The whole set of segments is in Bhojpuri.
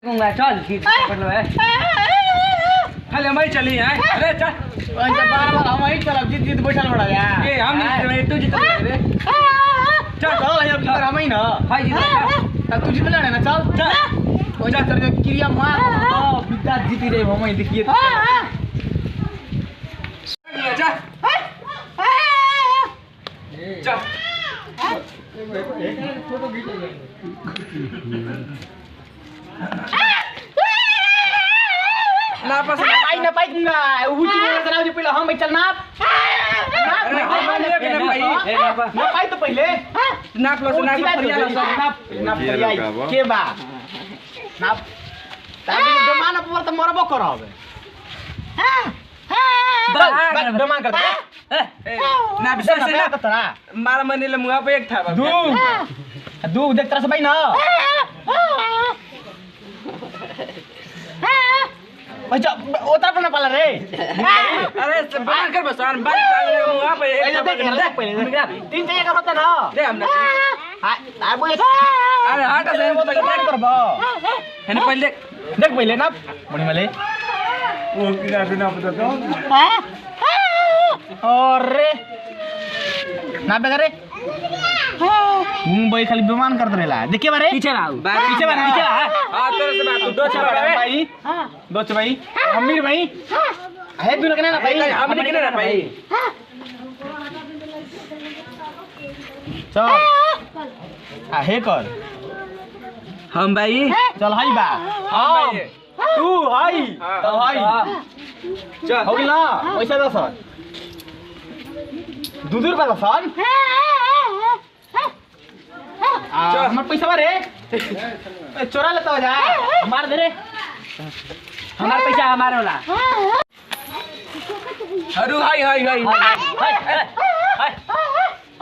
चल ठीक पकड़ लो है खाली हम ही चली हैं अरे चल पंच बार बार हम ही चलब जीत जीत बैठल बड़ा यार ये हम नहीं तू जीत रे चल चल यार फिर हम ही ना भाई जीत तब तू जीत ले ना चल चल ओ जा कर क्रिया मार ओ पिता जीत रे हम ही देखिए चल चल फोटो ना पास ना पाई दूंगा उची में चलाओ जी पहले हम चल नाप ना पाई तो पहले नाप लो नाप के बा नाप ताकि जमाना पर तो मरबो करब डमान कर ना विशेष से ना मार मने ले मुंह पे एक था दू देख तरह से भाई ना अच्छा ओ तरफ ना पाला रे अरे बना कर बस बात मुंह पे एक पहले तीन जगह का होता ना दे हमने हां बोले अरे हट से वो तो कर करबो है ना पहले देख पहले ना बड़ी वाले वो किरा बिना पता तो अरे ना बेगरे मुंबई खाली विमान करत रहेला देखिए बारे पीछे आओ पीछे बा हां तोरे से बात दो छबा भाई दो छ भाई अमीर भाई है दुन के ना भाई हम नहीं के ना भाई चल आ हे कर हम भाई चल हाई बा हां तू हाई तो हाई चल हो गेला पैसा दस दूर वाला सन हमर पैसा बारे चोरा लेता हो जा मार दे रे हमारा पैसा हमारा वाला अरु हाय हाय हाय हाय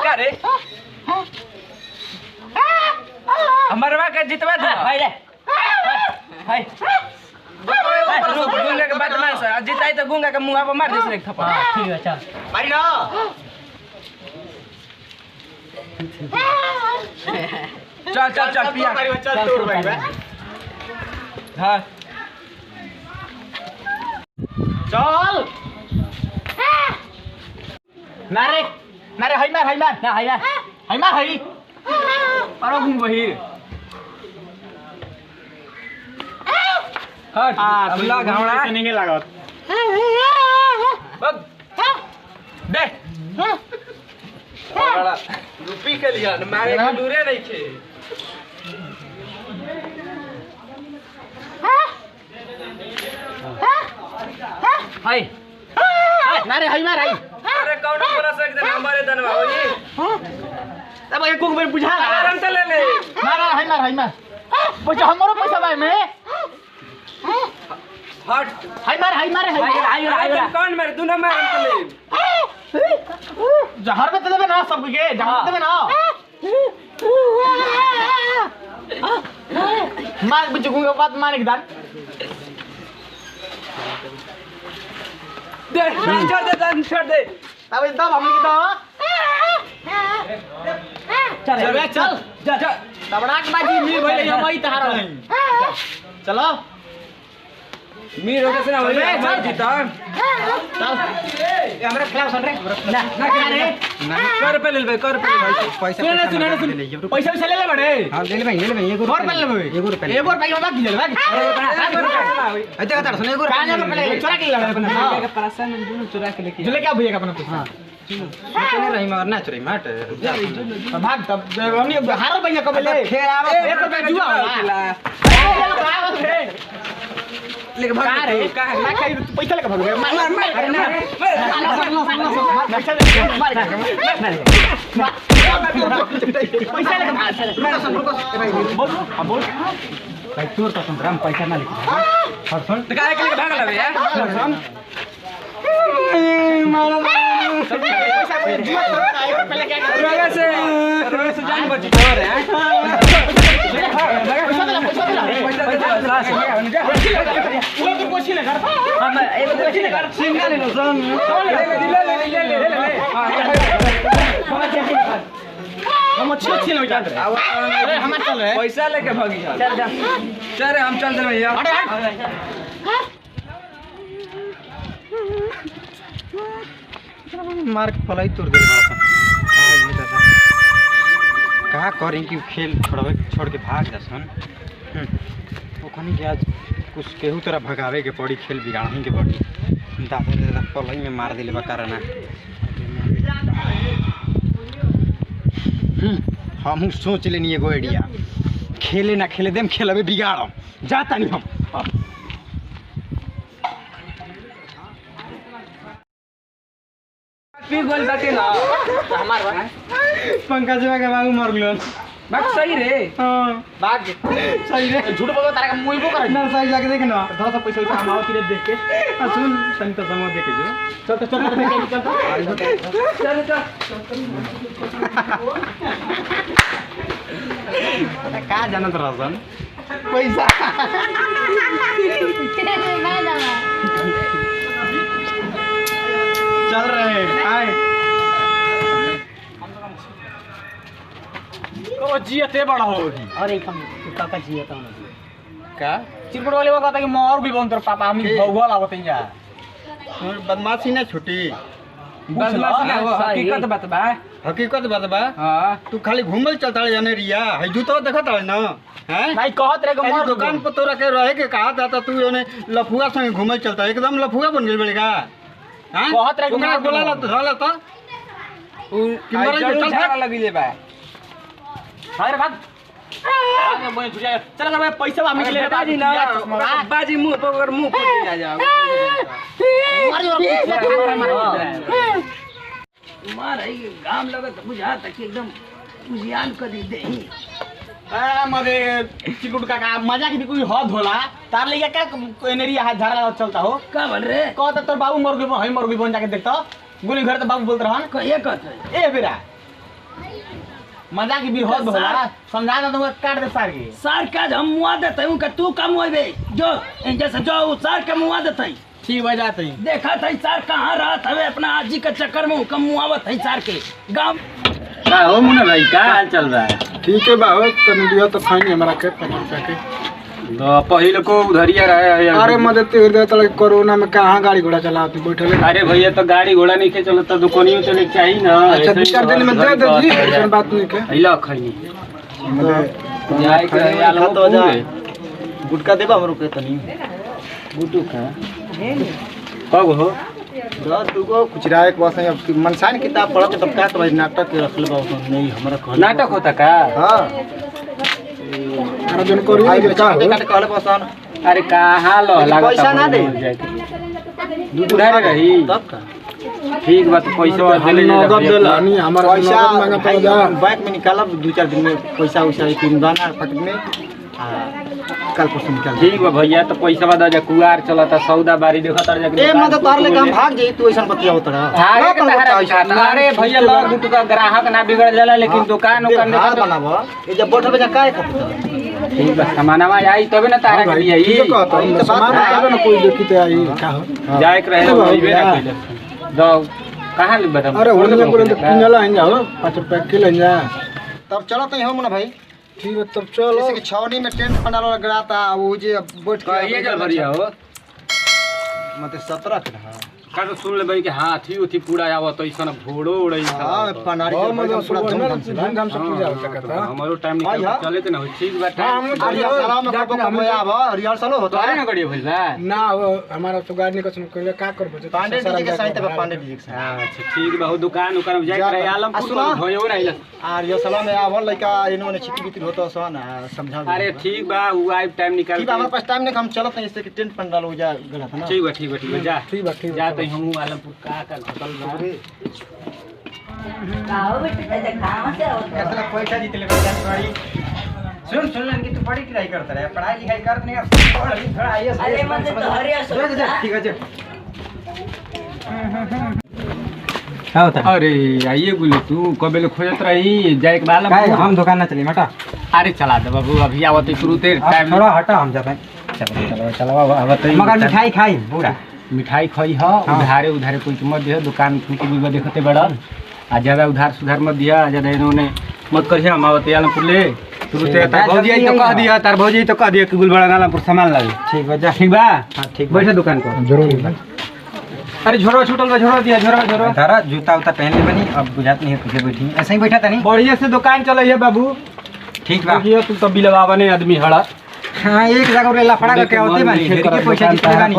क्या रे हमारे वहां का जितवा दो भाई रे हाय गुंगा के बात मार सर जिताई तो गुंगा के मुंह पे मार दे एक थप्पड़ ठीक है चल मारी ना चल चल चल पिया चल तोड़ भाई हां चल नारे नारे हाय मार ना हाय मार हाय अरे घूम वही हट अल्लाह घावड़ा से नहीं लागत बग दे बड़ा रुपी के लिया मारे के दूरे नहीं थे हाय नारे हाय मार हाय अरे कौन बोला सकते हमारे दनवा होई तब एक को में बुझा आराम से ले ले मार हाय मार पैसा हमरो पैसा भाई में हट हाय मार कौन मारे तू ना मार हम ले जहर में देबे ना सब के जहर देबे ना मार बिच गुंगा बात मार के दान दे छोड़ दे तब दब हम की दो चल तबड़ाक बाजी मिल भइले हम ही तहार चलो मीर होके से ना होई चल जीता चल हमरा खिलाफ सुन रे ना क्या रे कर पे ले भाई कर पे भाई सुन पैसा ले ले बड़े हां ले ले भाई एगो और पे ले एगो रुपया के बाकी ले बाकी अच्छा का सुन एगो चोरा के ले के परेशान में चुरा के लेके ले क्या भैया का अपना पैसा चले रही मगर ना चुराई माट भाग तब हमनी हारो भैया कब ले खेल आवे 1 रुपया जुआ होला लेके भाग रे का ना खाई पैसा लेके भाग मार अरे ना पैसा लेके मार पैसा लेके बोल भाई तोर तो सुन राम पैसा ना लेके और सुन तो काहे के लेके भाग लबे यार सुन मारो पैसा जुआ पहले क्या कर रोगे से जान बची और है पैसा वो तो कोची लगा हम एक कोची लगा सिंगा ले लो सन ले ले हां हम अच्छे नहीं जान रहे अरे हम चल रहे पैसा लेके भागी जा चल चल रे हम चल दे भैया मार के पलाई तोड़ दे का करें कि खेल छोड़ के भाग जासन ओखनी के आज कुछ केहू तरह भगावे के पड़ी खेल बिगाड़ही के पड़ी दादा दादा पलाई में मार दिले बा कारण हम सोच लेनी एगो आइडिया खेले ना खेले देम खेलबे बिगाड़म जाता नहीं हम पी गोल बाटे ना हमार बा पंकज के बाबू मर गलो बात सही रे हां भाग सही रे झूठ बोलो तारा का मुइबो करे ना सही जाके देख ना थोड़ा सा पैसा हम आओ किरे देख के सुन तनी तो समय देख जो चल चल चल का जानत रहसन पैसा चल रहे आए तो जियते बड़ा होगी अरे कम काका जी आता हूं का चिरकुट वाले वो कहता कि मैं और भी बन तोर पापा हम भौगोल आवत हैं जा बदमाशी ना छुटी बदमाश ना हो हकीकत बात बा हकीकत बात बा हां तू खाली घूमल चलता है जाने रिया है जूतो देखत है ना हैं भाई कहत रे ऐसी दुकान पर तोरा के रहे के कहा था तू ओने लफुआ संग घूमल चलता है एकदम लफुआ बन गेल बड़ेगा हैं कहत रे ओकरा बोला ला तो उ जरूर झाड़ा लगिले बा अरे भाग आगे बोल छुजा चल कर भाई पैसा हम के ले बाजी ना बाजी मुंह पर मुंह फूट जा मार आई गाम लगत बुझा तक एकदम उजियान कर दे ए मरे चिरकुट काका मजाक भी कोई हद होला तार लइका का एनेरी हाथ झाड़ा चलता हो का बोल रे कहत तोर बाबू मर गए हई मर गए बन जाके देखता गोली घर तो बाबू बोलत रहन कहिए कहत ए बेरा मजाक भी हद होला समझा ना तुम काट दे सार के सार का हम मुआ देते हूं कि तू कम होइबे जो जैसे जो सार के मुआ देते ठीक हो जाते देखा था सार कहां रहत हवे अपना आजी के चक्कर में कम मुआवत है सार के गांव का हो मुन्ना भाई का हाल चल रहा है ठीक है बाबू तने दिया तो फाइन हमरा के 5 रुपया के पहले को उधरिया रहे अरे मदद कर दे तले कोरोना में कहां गाड़ी घोड़ा चलाती बैठले अरे भैया तो गाड़ी घोड़ा नहीं के चलो तो दुकानियों चले चाहिए ना अच्छा 2-4 दिन में दे दे जी ऐसा बात नहीं के अइला खैनी जाए के आलम तो जा गुटका देबा हमरो के तनी गुटू का कब हो तू को कुछ राय के वास्ते अब मनसान किताब पढ़त तब का तो नाटक के रखले बा नहीं हमरा कहल नाटक होता का हां अरे जन करी का कहले बसन अरे कहाँ लो लागत पैसा ना दे उधार रही तब का ठीक बात पैसा नगद देला नहीं हमारा पैसा मांगा पड़ जा बैंक में निकालब 2-4 दिन में पैसा उसा तीन दाना पकड़ में कल परसों निकाल ठीक बा भैया तो पैसा बता जा कुआर चलता सौदा बारी देखा तर जाके ए मतलब तार ले काम भाग जाई तू ऐसा बतिया होतड़ा आगे के तहरा अरे भैया लोग गुट का ग्राहक ना बिगड़ जाला लेकिन दुकान उकान हां बनाबो ए जब बैठल बजा काहे खपत ठीक बा सामानवा आई तबे ना तारा के लिए आई सामान आवे ना कोई देखी ते आई का हो जाए के रहे होइबे ना कइले दो कहां ले बता अरे होनिया बोले तो किनला आइन जाओ 5 रुपया के ले जा तब चलो तो हो ना भाई ठीक है तब चलो जैसे कि छावनी में टेंट पंडाल लगाता वो जे बैठ के ये चल भरिया हो मतलब 17 के हां का तो सुन ले भाई कि हाथी उथी पूरा आवत ऐसन घोड़ो उड़ै हां पनारी के पूरा धूमधाम से पूजा होता कहता हमारो टाइम निकल चले के ना हो ठीक बा टाइम सलाम में कब कमया आब रिहर्सल होता अरे ना गड़ियो भइल बा ना वो हमारा तो गाड़ी निकल कहले का करबो पांडे जी के साथ पांडे जी के साथ अच्छा ठीक बा दुकान उकान जाए के आलम होयो रहिल आ रिहर्सल में आब लइका इन्होंने छिटी बिती होता सन समझा अरे ठीक बा वो आई टाइम निकाल ठीक हमारे पास टाइम नहीं हम चलत नहीं इससे कि टेंट पंडाल हो जा गलत है ना ठीक बा जा ठीक बा जा तो हम आलमपुर का घटल बा पैसा जीतले गाड़ी सुन लन की तू पढ़ी लिखाई करता रहे पढ़ाई लिखाई करत नहीं पढ़ थोड़ा आईएएस अरे मन तो हरिया ठीक है क्या होता अरे आइए बोले तू कबे ले खोजत रही जाए के बालम हम दुकान ना चली मटा अरे चला दे बाबू अभी आवत तुरंते टाइम थोड़ा हटा हम जाते चलो आवत मगर मिठाई खाई पूरा मिठाई खई ह उधारे कोई मत दिया दुकान फूटी भी देखते बड़ा आ ज्यादा उधार सुधार मत दिया ज्यादा इन्होंने मत करिए हम आवत आलमपुर ले तू ठीक ते है, तार भौजी आई तो जल्दी कह आइए। दिया तार भौजी आई तो कह दिया कि गुलबर्गा आलमपुर सामान लावे ठीक बा जा ठीक बा हाँ ठीक बैठे दुकान पर जरूर अरे झोरो छूटल बा झोरो दिया झोरो तारा जूता उता पहन ले बनी अब बुझात नहीं है पीछे बैठी ऐसे ही बैठा था नहीं बढ़िया से दुकान चले बाबू ठीक बा देखिए तू तो बिलवावा नहीं आदमी हड़ा हाँ एक जगह रे लफड़ा करके होते बानी हेर के पैसा जितने बानी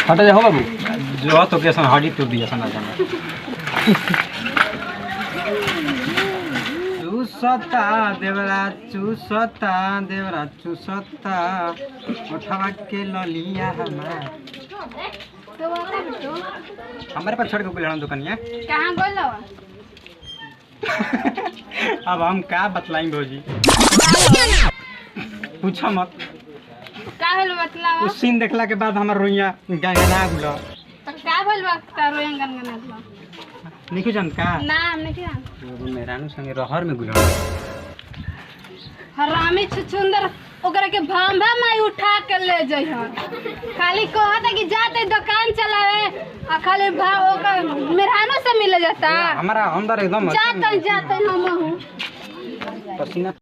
हट जा हो बाबू जो तो के सन हडी तो दिया सना जाना चूसता देवरा चूसता उठवा के ललिया हमारे पास छोड़ के बोले दुकानिया कहाँ बोलो अब हम का बतलाएं भौजी पूछो मत का होल बतलावा उस सीन देखला के बाद हमार रोइया गंगना गुलो तो का बोल बता रोएं गनगना निकु जन का ना हमने क्या मेरानु संगे रहर में गुलो हरामी छुछुंदर ओकरा के भांभा माई उठा के ले जइहन खाली कहता कि जाते दुकान चलावे आ खाली भाव ओकर मेहरानो से मिल जाता हमारा अंदर एकदम जाते हम हूं पसीना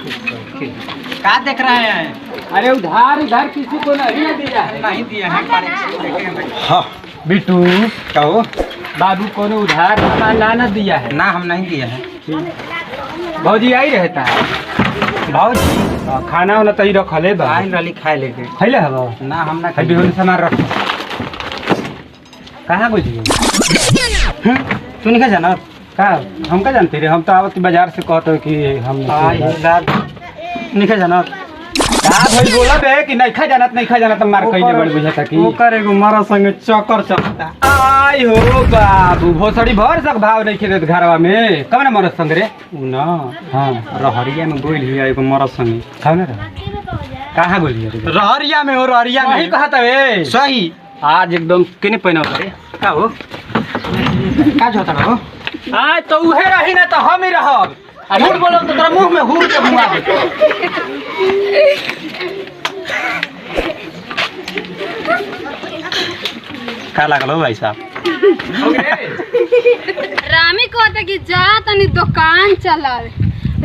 का देख रहे हैं अरे उधार किसी को नहीं दिया है नहीं दिया है हाँ बिट्टू कहो बाबू को उधार सामान ना दिया है ना हम नहीं दिए हैं भौजी आई रहता है भाजी खाना वाला तही रखले बा आइन रली खाए लेके खैले हबो ना हम ना है बिहोनी सामान रख कहाँ बुझिए तू नहीं जाना का हम का जानते रे हम तो आवत बाजार से कहते कि हम नहीं जाना का भाई बोला बे कि नहीं खा जानत मार कइले बड़ बुझाता कि ओकर एगो मारा संगे चक्कर चलता आई हो बाबू भोसड़ी भर सक भाव नहीं खेलत घरवा में कौन मरत संग रे ना हाँ रहरिया में गोइल ही एगो मारा संगे खाओ ना कहाँ बोलिए रे रहरिया में हो रहरिया वही में कहा था वे सही आज एकदम किने पहना रे का हो का जोता हो आज तो उहे रही ना तो हम ही रहब आ झूठ बोलो तो तोरा मुंह में हुर के मुआ दे का लागल हो भाई साहब रामी कहता कि जा तनी दुकान चलावे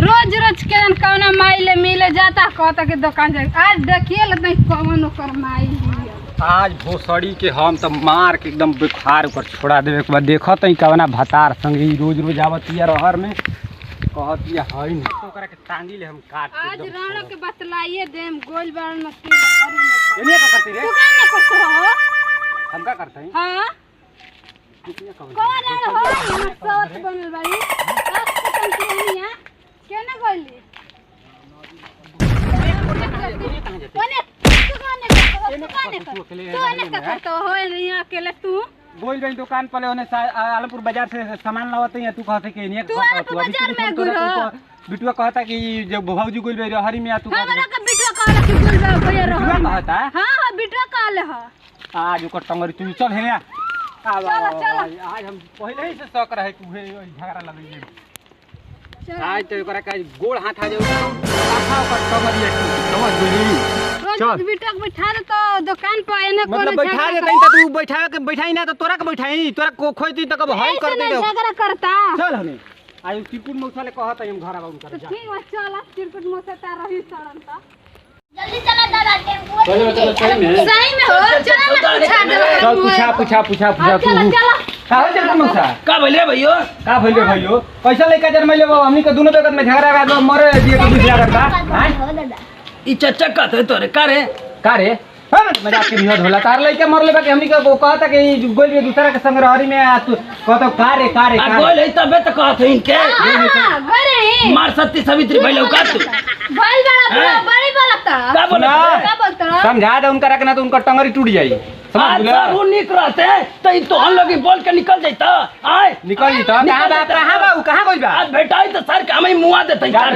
रोज रोज के जन कौना माई ले मिले जाता कहता कि दुकान जा आज देखिए ल नहीं कौन ओकर माई हिया। आज भोसड़ी के हम तो मार के एकदम बुखार ऊपर छोड़ा देवे के बाद देखत ही कवना भतार संगी रोज रोज आवतिया रहर में कहतिया हई नहीं तो ओकरा के टांगी ले हम काट के आज एकदम राणो के बतलाइए देम गोल बारण में एनिया का करती रे दुकान में कुछ हो हम का करते हैं हां कौन राणो हो हमर सोच बनल बाड़ी आज के कंपनिया केना गइली अकेले तू बोल गई दुकान पर होने आलमपुर बाजार से सामान लावत है तू कहते कि नहीं तू आलमपुर बाजार में गुरो बिटुआ कहता कि जब भौजी गोल बे हरी में तू हमरा का बिटवा कहला कि गुल भैया रहो बिटुआ कहता हां हां बिटवा कहले ह आज ओकर टंगरी तू चल है चलो, चलो। आज हम पहले ही से शौक रहे कि उहे झगड़ा लगे आज तो ओकरा का गोड़ हाथ आ जाऊ आखा ओकर टंगरी समझ गेली रोज बिटवा के बैठा दे तो दुकान पर एने मतलब बैठा देते तो तू बैठाई ना तो तोरा के बैठाई तोरा को खोई तो कब हई कर दे झगड़ा करता चल हने आज चिरकुट मौसा ले कहत हम घर आऊ कर तो ठीक बा चल चिरकुट मोसे ता रही सड़न ता जल्दी चला दादा टेम्पो चलो सही में हो चल ना पूछा दे चल पूछा तू चलो चलो का हो चिरकुट मौसा का भइले भइयो का भइले भाइयो पैसा लेके जर मैले हमनी के दोनों जगत में झगड़ा रहा मरे दिए के 20 लाख का हैं हो दादा ई चच्चा कहते तोरे का रे का रे मजाक के निहत होला तार लइके मरले बा कि हमनी के वो कहता कि गोल भी दूसरा के संग रहरी में आ तू कहता का रे आ गोल है तबे त कहत इनके हां गरे मार सत्ती सावित्री भइले का तू भाई बड़ा बड़ी बोलता का बोला का बोलता समझा दे उनका रखना तो उनका टंगरी टूट जाई समझ आज लिया वो निक रहते तो ई तो हम लोग बोल के निकल जाता आए निकल जी तो कहां गइल बा आज भेटाई तो सर काम ही मुआ देते चल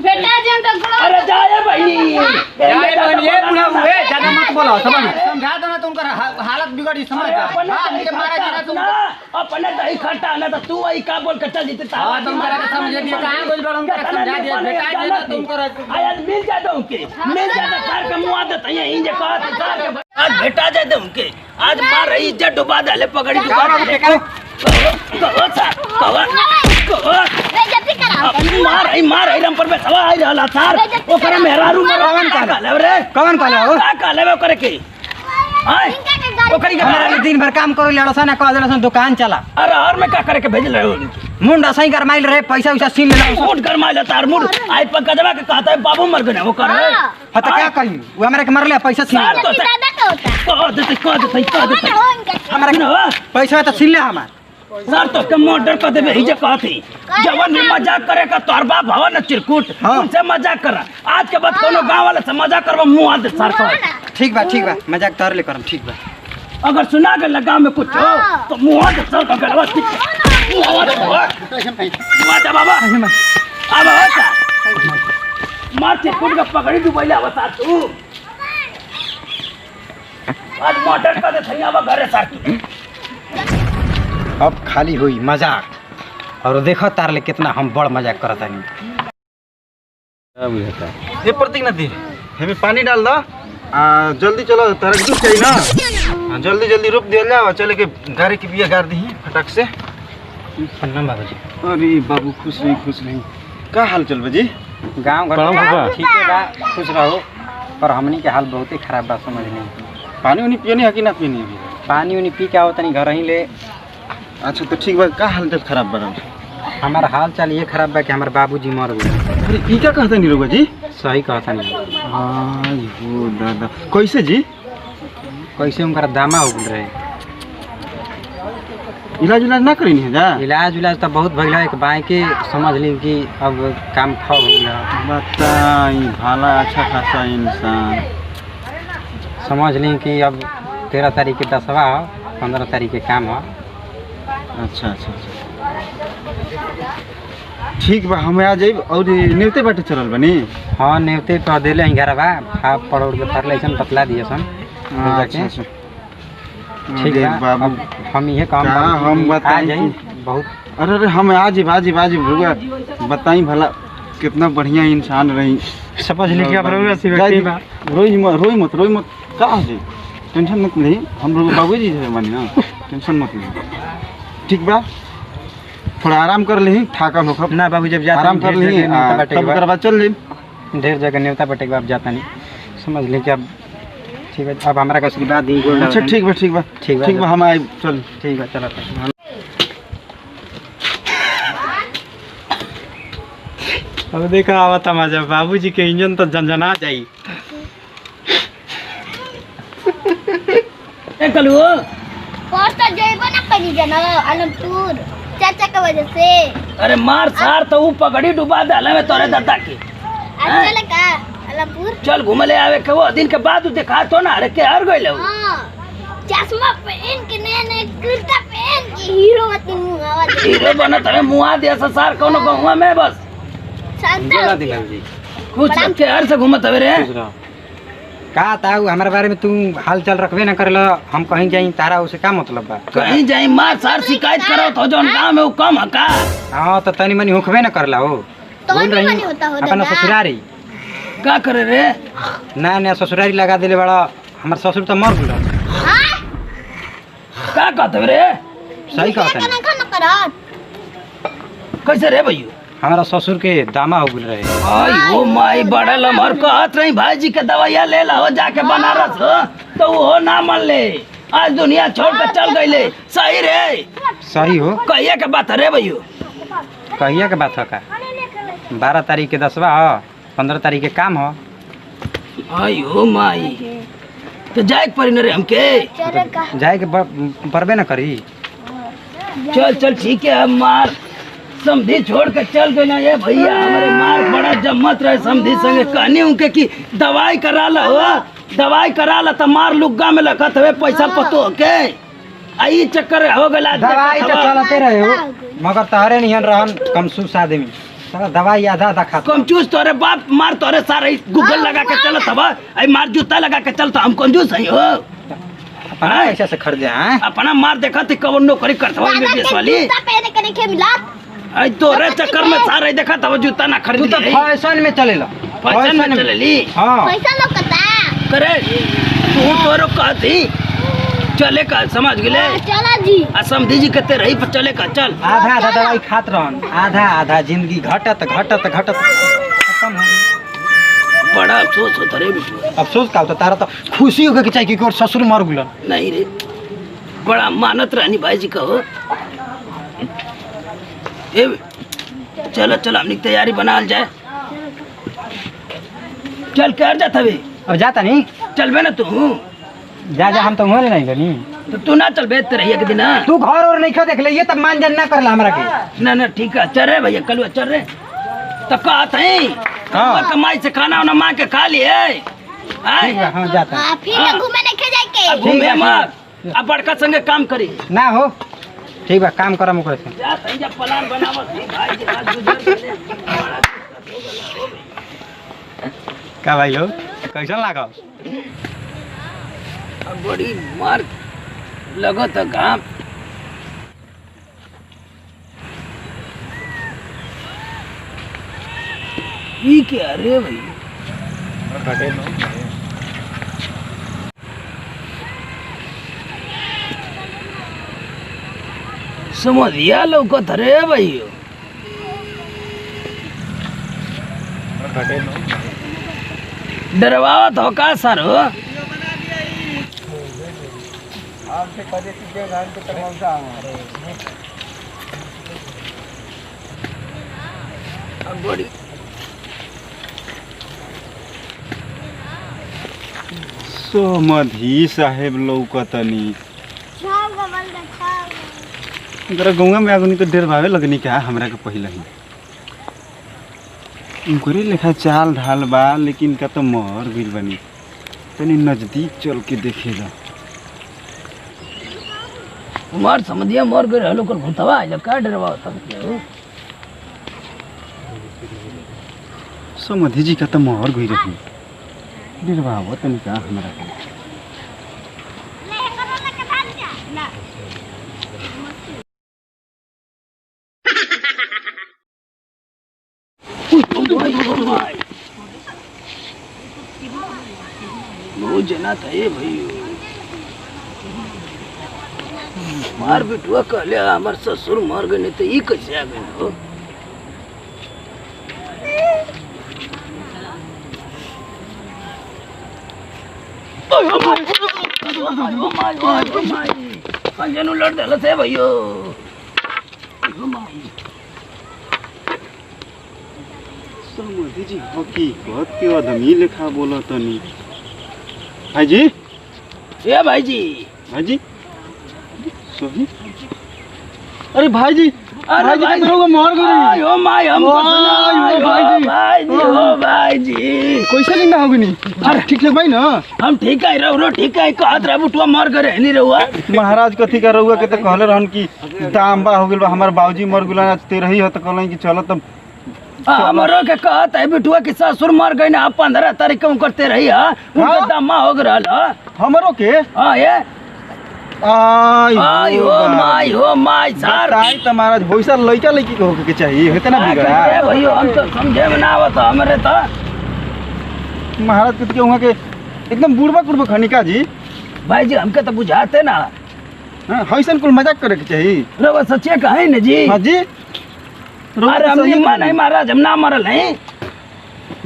बेटा जन तो गुलो अरे जाए बहनी ये बुढ़ा हुए ज्यादा मत बोलो समझ समझा दो ना तो उनका हाला हालत बिगड़ जी समझ जा हां मुझे मारा जी ना तुम अपने दही खट्टा ना तो तू वही का बोल के चल जीते हां तुम करा के समझ दिए कहां बोल बड़ हम करा समझा दिए बेटा जी तुम करा आज मिल जा दो के मिल जा तो कार के मुआ देता है इंज का कार के आज भेटा जाए दो के आज मार रही इज्जत डुबा दे पकड़ी दुकान कहो बेइज्जती करा मार आई रम पर में सवा आई रहला सार ओकरा मेहरारू मरवन का ले रे कौन कहले हो का लेबे करे के हां ओकरी के हमारा दिन भर काम करो लड़सा ना कह देलसन दुकान चला अरे और में का करे के भेज रहे हो मुंड सही गरमाइल रहे पैसा वैसा छीन ले मूड गरमाइल तार मूड आई पर गदवा के कहता है बाबू मर गए वो कर हां तो क्या कही वो हमरा के मारले पैसा छीन ले दादा का होता कह देते हमरा के पैसा तो छीन ले हमार सर तो के मोटर कर देबे ही जे कहती जवन भी मजाक करे का तोर बाप हवा न चिरकुट उनसे मजाक कर आज के बाद कोनो गांव वाले से मजाक करबो मुंह हाथ सर को ठीक बा मजाक तार ले करम ठीक बा अगर सुना के लगा में कुछ हो तो मुंह हाथ सर को गलवा माता बाबा अब होता मार चिरकुट का पकड़ी डुबैला बता तू आज मोटर कर दे थैया घरे साकी अब खाली हुई मजाक और देखो तार ले कितना हम बड़ मजाक करता नहीं ये प्रतीक नदी हमें पानी डाल दो जल्दी चलो तारा दूध चाहिए ना जल्दी जल्दी रोप दिया जाओ चले के गाड़ी की बिया गाड़ दी फटाक से प्रणाम बाबूजी अरे बाबू खुश नहीं का हाल चल बजी गांव घर ठीक है बा खुश रहो पर हमनी के हाल बहुत ही खराब बा समझ नहीं पानी उनी पियनी है कि ना पियनी अभी पानी उनी पी के आओ तनी घर ही ले अच्छा तो ठीक बा का हाल चल खराब बा हमारा हाल चाल ये खराब बा कि हमारे बाबूजी मर गए अरे ई क्या कहता नहीं रोगा जी सही कहता नहीं हाँ वो दादा कैसे जी कैसे उनका दामा हो गल रहे इलाज ना करी नहीं है जा इलाज तो बहुत भइल है एक बाई के समझ ली कि अब काम खा हो गया बताई भाला अच्छा खासा इंसान समझ ली कि अब 13 तारीख के 10वां हो 15 तारीख के काम हो अच्छा ठीक बा हमें आ जाइब और नेवते बाटे चलल बनी हाँ नेवते पे देले ही घर बा भाप पड़ोड़ के फरले सन बतला दिए सन अच्छा ठीक है बाबू हम ये काम हम बताई बहुत अरे हम आजिब रुआ बताई भला कितना बढ़िया इंसान रही समझ लीजिए आप रोई मत का जी टेंशन मत नहीं हम लोग बाबूजी है मानी ना टेंशन मत ले ठीक बा थोड़ा आराम कर ली थाकल हो ना बाबू जब जाता आराम कर ली तब करवा चल ली ढेर जगह न्योता बटे के बाद जाता नहीं समझ लीजिए अब ठीक है अब हमारा कसम बात दी अच्छा ठीक बा हम आए चल ठीक है चलो अब देखा आवा तमाशा बाबूजी के इंजन तो झंझना जाई कलू और तो जेबो ना करी जाना आलमपुर चाचा की वजह से अरे मार सार तो पगड़ी डुबा डाले में तोरे दादा की अच्छा लगा आलमपुर चल घूम ले आवे के वो दिन के बाद देखा तो ना अरे के हर गइल हां चश्मा पहन के नया कुर्ता पहन के हीरो मत हीरो बनत है मुआ दे सार कोनो गहुआ में बस शांत जी कुछ के हर से घूमत हवे रे का ताऊ हमारे बारे में तू हाल चाल रखबे ना करेला हम कहीं जाई तारा उसे का मतलब बा कहीं जाई मार सार शिकायत करो तो जोन गांव में वो कम हका हां तो तनी मनी होखबे ना करला हो तो मनी होता हो अपना ससुरारी का करे रे ना ससुरारी लगा देले बड़ा हमर ससुर तो मर गेल का कहत रे सही कहत है खाना करा कैसे रे भैया हमारा ससुर के दामा हो गल रहे आई ओ माई बड़ा लमहर कहत रही भाईजी के दवाइया ले ला हो जाके बनारस हो तो वो ना मान ले आज दुनिया छोड़ कर चल गईले सही रे सही हो कहिए के बात रे भैया कहिया के बात है का 12 तारीख के 10वां हो 15 तारीख के काम हो आई ओ माई तो जाए के पड़ी न रे हमके जाए के परबे ना करी चल ठीक है हम मार समधी छोड़ के चल गए ना ये भैया हमारे मार बड़ा जम्मत रहे समधी संगे कहनी उनके कि दवाई करा ला तो मार लुग्गा में लखत हुए पैसा पतो के आई चक्कर हो गला दवाई तो चलते रहे हो मगर तहरे नहीं रहन कमसूस आदमी सारा दवाई आधा खा कंजूस तोरे बाप मार तोरे सारे गूगल लगा के चलत हवा आई मार जूता लगा के चलता हम कंजूस हई हो अपना पैसा से खरीदे हैं। अपना मार देखा थी कवन नौकरी करता में बेस वाली जूता पहने के नहीं मिला। आई तो रे चक्कर में सारा देखा था वो जूता ना तू खरीद तो फैशन में चलेला। फैशन में चले ली हाँ पैसा लोकता करे तू तोरो कहती चले का समझ गेले चला जी। आ समझी जी कहते रही पर चले का चल आधा आधा दवाई खात रहन, आधा आधा जिंदगी घटत घटत घटत खत्म हो गई। बड़ा अफसोस होता रे बिटू। अफसोस का होता तारा तो खुशी होके चाहिए कि और ससुर मर गुलन। नहीं रे बड़ा मानत रानी भाई जी का हो। ए चलो चलो हमने तैयारी बना जाए। चल कर जा तभी अब जाता नहीं चल बे ना तू जा जा हम तो मोले नहीं गनी। तो तू ना चल बेहतर रही एक दिन ना तू घर और नहीं खा देख ले ये तब मान जान ना करला हमरा के। ना ठीक है चल रे भैया कल चल रे तो कहत है हाँ। कमाई से खाना वाना मांग के खा लिए ठीक है हाँ जाता हाँ फिर हाँ। घूमे नहीं खे जाए के। घूमे मत अब बड़का संगे काम करी ना हो ठीक बा काम करम ओकरे से। जा तई जा प्लान बनावत है भाई जी आज गुजर गए। का भाई हो कैसन लागल? अब बड़ी मार लगत है काम। ई क्या रे भाई समझिया लौकत रे भाई डरवावत हो का सर हो बड़ी सोमधी साहेब लौकतनी छाव गमल रे छाव। जरा गौवा में आगुनी तो डेर भावे लगनी क्या हमरा के पहले ही उनकरे लेखा चाल ढाल बा लेकिन का तो मर गइल बनी तनी नजदीक चल के देखेला। मार समझिया मर गए हलो कर भूतवा आइल का डरवा तब के सोमधी जी का तो मर गइल रही डेर भाव तनी का हमरा के ले करो ले के भाग जा ना। वो जना था ये भाई मार बिटुआ कहले हमार ससुर मर गए नहीं तो ई कैसे आ गए हो जनु लड़ दल से भैयो सोमधी जी हकीकत के आदमी लेखा बोला तनी भाई जी ए भाई जी सोही अरे भाई जी अरे भाई जी मर गई ओ माय हम भाई जी, भाई जी कैसे जिंदा हो गई अरे ठीक है भाई ना हम ठीक है रहो ठीक है कहत रह बुटवा मर गए नहीं रहुआ महाराज कथी का रहुआ के तो कहले रहन कि दाम बा हो गेल बा हमार बाबूजी मर गेलन आज 13 ही हो तो कहलन कि चलो तब हमरो के कहत है बिटुआ के ससुर मर गए ना 15 तारीख को करते रही है उनका दामा हो गया हमरो के हां ये आई माय हो माय सर ताई त महाराज होइसा लइका लइकी के होके के चाहिए हेते ना बिगड़ा अरे भैया हम तो समझे में ना आवत हमरे तो महाराज के वहां के एकदम बुढ़बा कुड़बा खनिका जी भाई जी हमके तो बुझाते ना हां हइसन कुल मजाक करे के चाहिए रवा सच्चे कहे न जी हां जी अरे हम निम्मा नहीं महाराज हम ना मरल हैं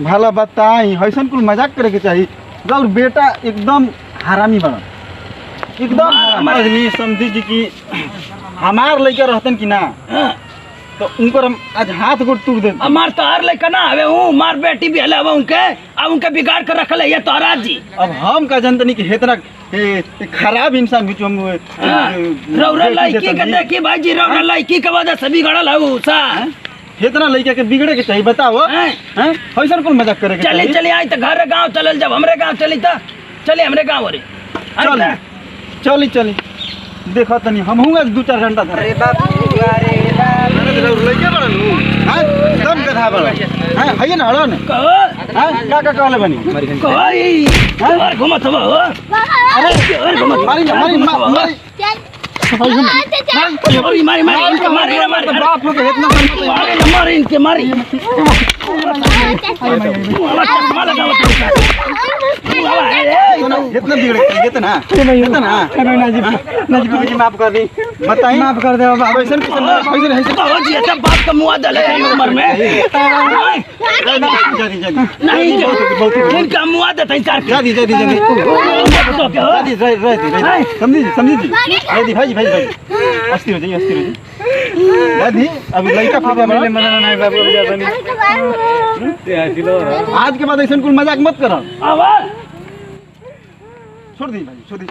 भला बताई हइसन कुल मजाक करे के चाहिए और बेटा एकदम हरामी बना एकदम आदमी समझी जी की हमार लइका रहतन कि ना तो उनको हम आज हाथ गोड़ टूट दे हमार तो हार लेकर ना आवे हूँ मार बेटी भी हले उनके अब उनके बिगाड़ कर रख ले ये तो राज जी अब हम का जनतनी कि हेतना खराब इंसान बीच हम रौरा लड़की के देखी भाई जी रौरा लड़की के वजह से बिगड़ल है उसा हेतना लइका के बिगड़े के चाहिए बताओ हैं हइसन कुल मजाक करे के चली चली आई तो घर गांव चलल जब हमरे गांव चली तो चली हमरे गांव रे चली चली चली देखो तनी हम आज 2-4 घंटा अरे बाप रे लइके बड़न हां एकदम गधा बड़न हां हइए ना हड़न कहो हां का कहले बनी कोई और घुमत हो अरे और घुमत मारी मारी मारी इनके मारी बाप लोग इतना मारी इनके मारी इतना बिगड़ गए इतना जी माफ कर दी बताइए माफ कर दे बाबा ऐसा बाबा जी ऐसा बाप का मुआ दले है उम्र में नहीं इनका मुआ देता है चार जल्दी समझी जी भाई अस्थिर हो जाइए दादी अभी लड़का फाका मिले मजा नहीं बाबू आज के बाद ऐसा कुल मजाक मत करो आवाज छोड़ दी भाई छोड़ दी